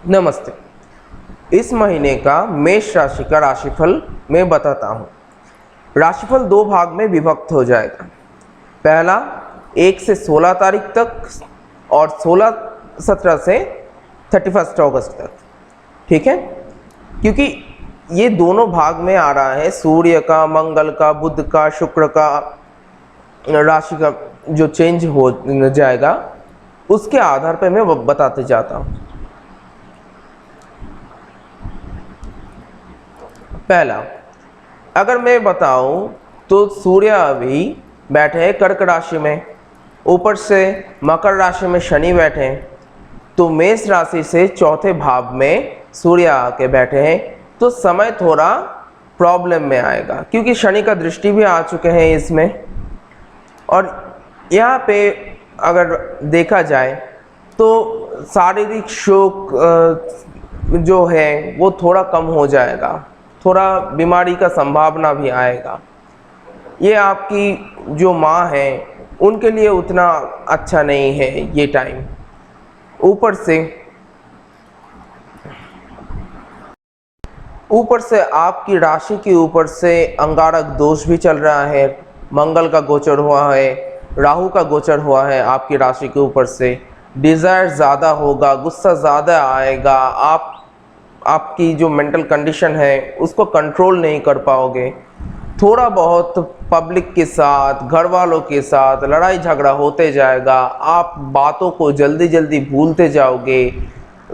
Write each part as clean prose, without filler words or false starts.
नमस्ते। इस महीने का मेष राशि का राशिफल मैं बताता हूँ। राशिफल दो भाग में विभक्त हो जाएगा। पहला 1 से 16 तारीख तक और 16-17 से 31 अगस्त तक, ठीक है। क्योंकि ये दोनों भाग में आ रहा है, सूर्य का, मंगल का, बुध का, शुक्र का, राशि का जो चेंज हो जाएगा उसके आधार पर मैं बताते जाता हूँ। पहला अगर मैं बताऊं तो सूर्य अभी बैठे हैं कर्क राशि में, ऊपर से मकर राशि में शनि बैठे हैं, तो मेष राशि से चौथे भाव में सूर्य आके बैठे हैं, तो समय थोड़ा प्रॉब्लम में आएगा क्योंकि शनि का दृष्टि भी आ चुके हैं इसमें। और यहाँ पे अगर देखा जाए तो शारीरिक शोक जो है वो थोड़ा कम हो जाएगा, थोड़ा बीमारी का संभावना भी आएगा। ये आपकी जो माँ है उनके लिए उतना अच्छा नहीं है ये टाइम। ऊपर से आपकी राशि के ऊपर से अंगारक दोष भी चल रहा है, मंगल का गोचर हुआ है, राहु का गोचर हुआ है आपकी राशि के ऊपर से। डिज़ायर ज़्यादा होगा, गुस्सा ज़्यादा आएगा, आपकी जो मेंटल कंडीशन है उसको कंट्रोल नहीं कर पाओगे। थोड़ा बहुत पब्लिक के साथ, घर वालों के साथ लड़ाई झगड़ा होते जाएगा, आप बातों को जल्दी जल्दी भूलते जाओगे,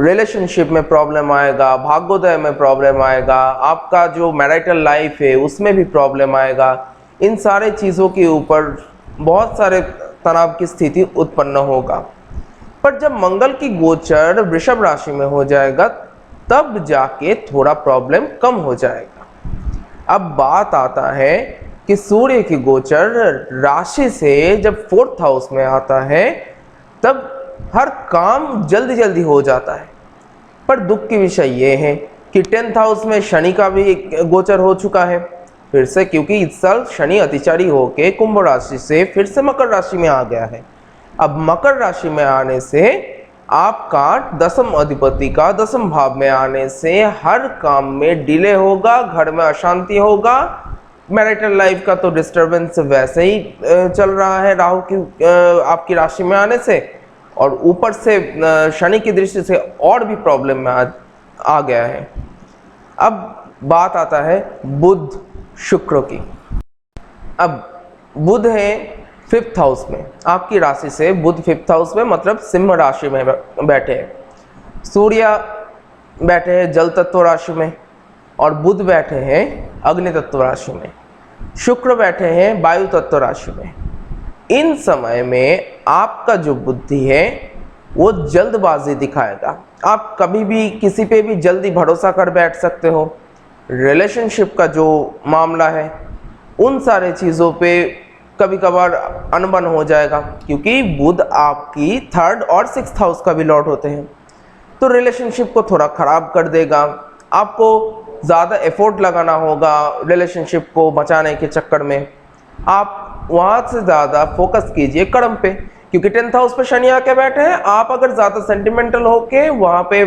रिलेशनशिप में प्रॉब्लम आएगा, भाग्योदय में प्रॉब्लम आएगा, आपका जो मैरिटल लाइफ है उसमें भी प्रॉब्लम आएगा। इन सारे चीज़ों के ऊपर बहुत सारे तनाव की स्थिति उत्पन्न होगा। पर जब मंगल की गोचर वृषभ राशि में हो जाएगा तब जाके थोड़ा प्रॉब्लम कम हो जाएगा। अब बात आता है कि सूर्य की गोचर राशि से जब 4th हाउस में आता है तब हर काम जल्दी जल्दी हो जाता है। पर दुख की विषय ये है कि 10th हाउस में शनि का भी गोचर हो चुका है फिर से, क्योंकि इस साल शनि अतिचारी होके कुंभ राशि से फिर से मकर राशि में आ गया है। अब मकर राशि में आने से आपका 10th अधिपति का 10th भाव में आने से हर काम में डिले होगा, घर में अशांति होगा। मैरिटल लाइफ का तो डिस्टरबेंस वैसे ही चल रहा है राहु की आपकी राशि में आने से, और ऊपर से शनि की दृष्टि से और भी प्रॉब्लम में आ गया है। अब बात आता है बुध शुक्र की। अब बुध है 5th हाउस में, आपकी राशि से बुध 5th हाउस में, मतलब सिंह राशि में बैठे हैं। सूर्य बैठे हैं जल तत्व राशि में और बुध बैठे हैं अग्नि तत्व राशि में, शुक्र बैठे हैं वायु तत्व राशि में। इन समय में आपका जो बुद्धि है वो जल्दबाजी दिखाएगा। आप कभी भी किसी पे भी जल्दी भरोसा कर बैठ सकते हो। रिलेशनशिप का जो मामला है उन सारे चीज़ों पे कभी कभार अनबन हो जाएगा, क्योंकि बुध आपकी 3rd और 6th हाउस का भी लॉर्ड होते हैं, तो रिलेशनशिप को थोड़ा ख़राब कर देगा। आपको ज़्यादा एफर्ट लगाना होगा रिलेशनशिप को बचाने के चक्कर में। आप वहाँ से ज़्यादा फोकस कीजिए कर्म पे, क्योंकि 10th हाउस पे शनि आके बैठे हैं। आप अगर ज़्यादा सेंटिमेंटल होके वहाँ पे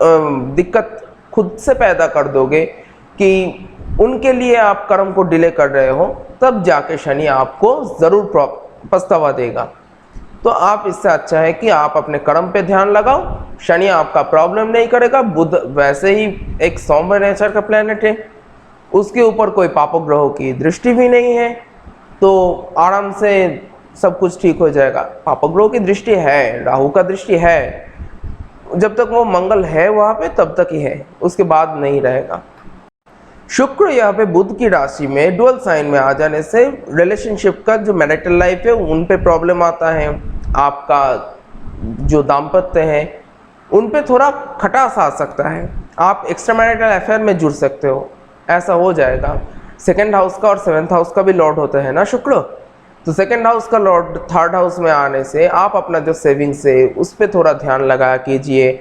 दिक्कत खुद से पैदा कर दोगे कि उनके लिए आप कर्म को डिले कर रहे हो, तब जाके शनि आपको ज़रूर पछतावा देगा। तो आप इससे अच्छा है कि आप अपने कर्म पे ध्यान लगाओ, शनि आपका प्रॉब्लम नहीं करेगा। बुध वैसे ही एक सौम्य नेचर का प्लेनेट है, उसके ऊपर कोई पाप ग्रहों की दृष्टि भी नहीं है, तो आराम से सब कुछ ठीक हो जाएगा। पाप ग्रहों की दृष्टि है, राहु का दृष्टि है, जब तक वो मंगल है वहाँ पे तब तक ही है, उसके बाद नहीं रहेगा। शुक्र यहाँ पे बुध की राशि में डुअल साइन में आ जाने से रिलेशनशिप का जो मैरिटल लाइफ है उन पे प्रॉब्लम आता है। आपका जो दाम्पत्य है उन पे थोड़ा खटास आ सकता है, आप एक्स्ट्रा मैरिटल अफेयर में जुड़ सकते हो, ऐसा हो जाएगा। 2nd हाउस का और 7th हाउस का भी लॉर्ड होता है ना शुक्र, तो 2nd हाउस का लॉर्ड 3rd हाउस में आने से आप अपना जो सेविंग्स है उस पर थोड़ा ध्यान लगाया कीजिए।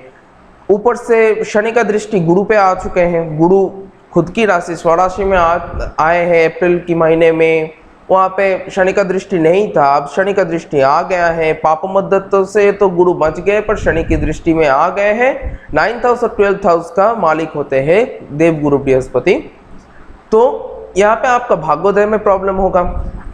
ऊपर से शनि का दृष्टि गुरु पे आ चुके हैं, गुरु खुद की राशि स्वराशि में आए हैं अप्रैल की महीने में, वहाँ पे शनि का दृष्टि नहीं था, अब शनि का दृष्टि आ गया है। पाप मद्दत्व से तो गुरु बच गए पर शनि की दृष्टि में आ गए हैं। 9th हाउस और 12th हाउस का मालिक होते हैं देव गुरु बृहस्पति। तो यहाँ पे आपका भाग्योदय में प्रॉब्लम होगा।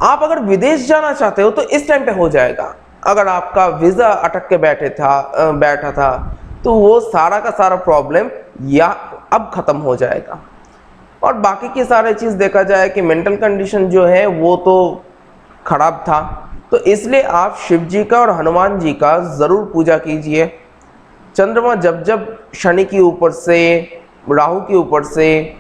आप अगर विदेश जाना चाहते हो तो इस टाइम पे हो जाएगा। अगर आपका वीज़ा अटक के बैठा था तो वो सारा का सारा प्रॉब्लम या अब ख़त्म हो जाएगा। और बाकी की सारी चीज़ देखा जाए कि मेंटल कंडीशन जो है वो तो खराब था, तो इसलिए आप शिव जी का और हनुमान जी का ज़रूर पूजा कीजिए। चंद्रमा जब जब शनि के ऊपर से, राहु के ऊपर से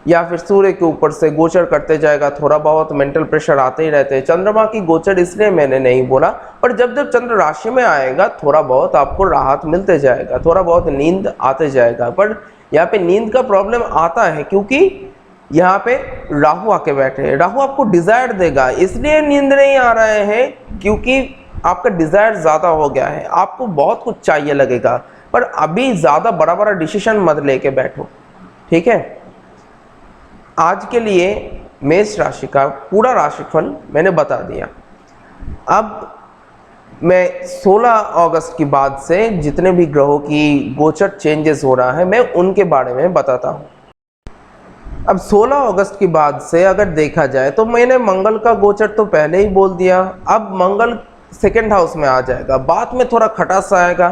या फिर सूर्य के ऊपर से गोचर करते जाएगा, थोड़ा बहुत मेंटल प्रेशर आते ही रहते हैं। चंद्रमा की गोचर इसलिए मैंने नहीं बोला, पर जब जब चंद्र राशि में आएगा थोड़ा बहुत आपको राहत मिलते जाएगा, थोड़ा बहुत नींद आते जाएगा। पर यहाँ पे नींद का प्रॉब्लम आता है क्योंकि यहाँ पे राहु आके बैठे हैं। राहु आपको डिज़ायर देगा, इसलिए नींद नहीं आ रहे हैं क्योंकि आपका डिज़ायर ज़्यादा हो गया है, आपको बहुत कुछ चाहिए लगेगा। पर अभी ज़्यादा बड़ा बड़ा डिसीजन मत लेके बैठो, ठीक है। आज के लिए मेष राशि का पूरा राशिफल मैंने बता दिया। अब मैं 16 अगस्त के बाद से जितने भी ग्रहों की गोचर चेंजेस हो रहा है मैं उनके बारे में बताता हूँ। अब 16 अगस्त के बाद से अगर देखा जाए तो मैंने मंगल का गोचर तो पहले ही बोल दिया। अब मंगल 2nd हाउस में आ जाएगा, बाद में थोड़ा खटास आएगा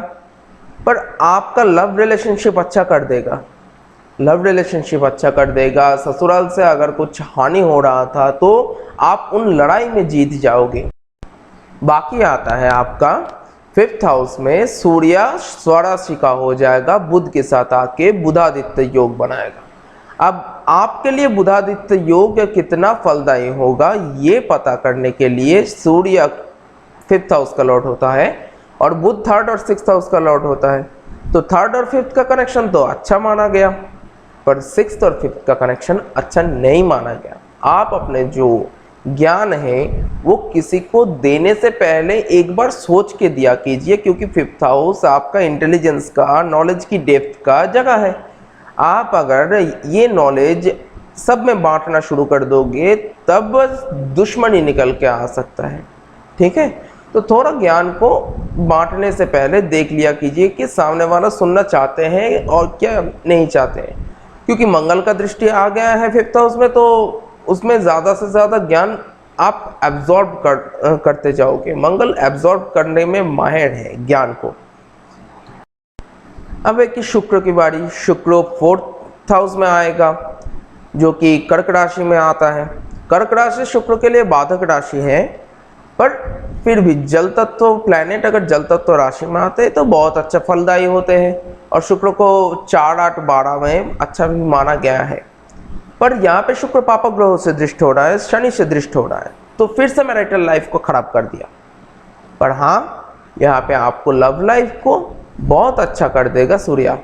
पर आपका लव रिलेशनशिप अच्छा कर देगा। लव रिलेशनशिप अच्छा कर देगा। ससुराल से अगर कुछ हानि हो रहा था तो आप उन लड़ाई में जीत जाओगे। बाकी आता है आपका 5th हाउस में सूर्य स्वराशि का हो जाएगा, बुध के साथ आके बुधादित्य योग बनाएगा। अब आपके लिए बुधादित्य योग कितना फलदायी होगा ये पता करने के लिए सूर्य 5th हाउस का लॉर्ड होता है और बुध 3rd और 6th हाउस का लॉर्ड होता है। तो 3rd और 5th का कनेक्शन तो अच्छा माना गया पर 6th और 5th का कनेक्शन अच्छा नहीं माना गया। आप अपने जो ज्ञान है वो किसी को देने से पहले एक बार सोच के दिया कीजिए, क्योंकि 5th हाउस आपका इंटेलिजेंस का, नॉलेज की डेप्थ का जगह है। आप अगर ये नॉलेज सब में बांटना शुरू कर दोगे तब दुश्मनी निकल के आ सकता है, ठीक है। तो थोड़ा ज्ञान को बांटने से पहले देख लिया कीजिए कि सामने वाला सुनना चाहते हैं और क्या नहीं चाहते हैं, क्योंकि मंगल का दृष्टि आ गया है 5th हाउस में, तो उसमें ज़्यादा से ज़्यादा ज्ञान आप एब्जॉर्ब करते जाओगे। मंगल एब्जॉर्ब करने में माहिर है ज्ञान को। अब एक शुक्र की बारी। शुक्र 4th हाउस में आएगा जो कि कर्क राशि में आता है। कर्क राशि शुक्र के लिए बाधक राशि है, पर फिर भी जल तत्व प्लैनेट अगर जल तत्व राशि में आते हैं तो बहुत अच्छा फलदायी होते हैं और शुक्र को 4, 8, 12 में अच्छा भी माना गया है। पर यहाँ पे शुक्र पापक ग्रहों से दृष्ट हो रहा है, शनि से दृष्ट हो रहा है, तो फिर से मैरिटल लाइफ को खराब कर दिया। पर हाँ, यहाँ पे आपको लव लाइफ को बहुत अच्छा कर देगा सूर्य।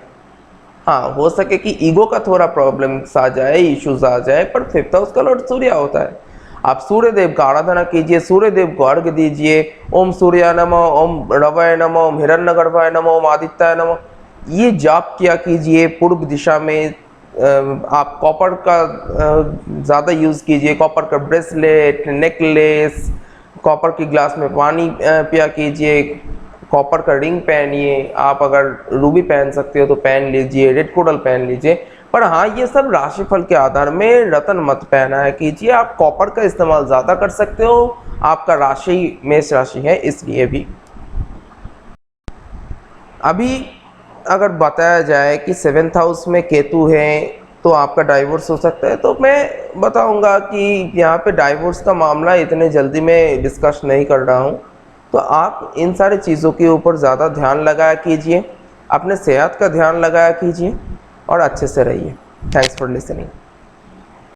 हाँ, हो सके कि ईगो का थोड़ा प्रॉब्लम्स आ जाए, इश्यूज आ जाए, पर 5th हाउस का लॉर्ड सूर्य होता है। आप सूर्य देव का आराधना कीजिए, सूर्य देव को अर्घ दीजिए। ओम सूर्याय नमः, ओम रवाय नमः, ओम हिरण्यगर्भाय नमः, ओम आदित्याय नमः, ये जाप किया कीजिए। पूर्व दिशा में आप कॉपर का ज़्यादा यूज़ कीजिए, कॉपर का ब्रेसलेट, नेकलेस, कॉपर की ग्लास में पानी पिया कीजिए, कॉपर का रिंग पहनिए। आप अगर रूबी पहन सकते हो तो पहन लीजिए, रेड कोडल पहन लीजिए। पर हाँ, ये सब राशिफल के आधार में रतन मत पहनाया कीजिए। आप कॉपर का इस्तेमाल ज़्यादा कर सकते हो, आपका राशि मेष राशि है इसलिए भी। अभी अगर बताया जाए कि 7th हाउस में केतु है तो आपका डाइवोर्स हो सकता है, तो मैं बताऊंगा कि यहाँ पे डाइवोर्स का मामला इतने जल्दी में डिस्कस नहीं कर रहा हूँ। तो आप इन सारी चीज़ों के ऊपर ज़्यादा ध्यान लगाया कीजिए, अपने सेहत का ध्यान लगाया कीजिए और अच्छे से रहिए। Thanks for listening.